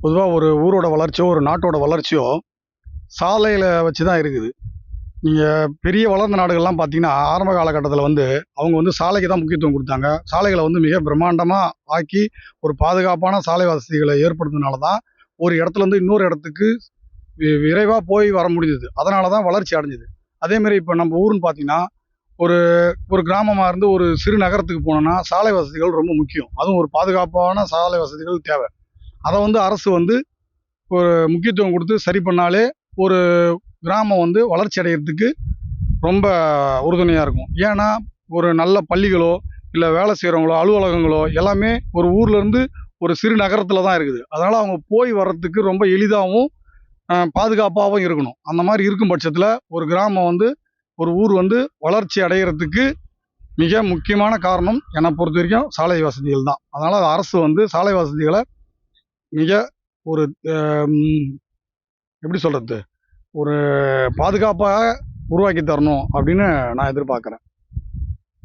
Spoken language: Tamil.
பொதுவாக ஒரு ஊரோட வளர்ச்சியோ ஒரு நாட்டோட வளர்ச்சியோ சாலையில் வச்சு தான் இருக்குது. நீங்கள் பெரிய வளர்ந்த நாடுகள்லாம் பார்த்தீங்கன்னா ஆரம்ப காலகட்டத்தில் அவங்க சாலைக்கு தான் முக்கியத்துவம் கொடுத்தாங்க. சாலைகளை மிக பிரம்மாண்டமாக ஆக்கி ஒரு பாதுகாப்பான சாலை வசதிகளை ஏற்படுத்தினால தான் ஒரு இடத்துலேருந்து இன்னொரு இடத்துக்கு விரைவாக போய் வர முடியுது. அதனால தான் வளர்ச்சி அடைஞ்சுது. அதேமாரி இப்போ நம்ம ஊருன்னு பார்த்தீங்கன்னா ஒரு ஒரு கிராமமாக இருந்து ஒரு சிறு நகரத்துக்கு போனோம்னா சாலை வசதிகள் ரொம்ப முக்கியம். அதுவும் ஒரு பாதுகாப்பான சாலை வசதிகள் தேவை. அதை அரசு ஒரு முக்கியத்துவம் கொடுத்து சரி பண்ணாலே ஒரு கிராமம் வளர்ச்சி அடைகிறதுக்கு ரொம்ப உறுதுணையாக இருக்கும். ஏன்னா ஒரு நல்ல பள்ளிகளோ இல்லை வேலை செய்கிறவங்களோ அலுவலகங்களோ எல்லாமே ஒரு ஊர்லேருந்து ஒரு சிறு நகரத்தில் தான் இருக்குது. அதனால் அவங்க போய் வர்றதுக்கு ரொம்ப எளிதாகவும் பாதுகாப்பாகவும் இருக்கணும். அந்த மாதிரி இருக்கும் பட்சத்தில் ஒரு கிராமம் ஒரு ஊர் வளர்ச்சி அடைகிறதுக்கு மிக முக்கியமான காரணம் என்னை பொறுத்த வரைக்கும் சாலை வசதிகள் தான். அதனால் அரசு சாலை வசதிகளை மிக ஒரு எப்படி சொல்கிறது, ஒரு பாதுகாப்பாக உருவாக்கி தரணும் அப்படின்னு நான் எதிர்பார்க்குறேன்.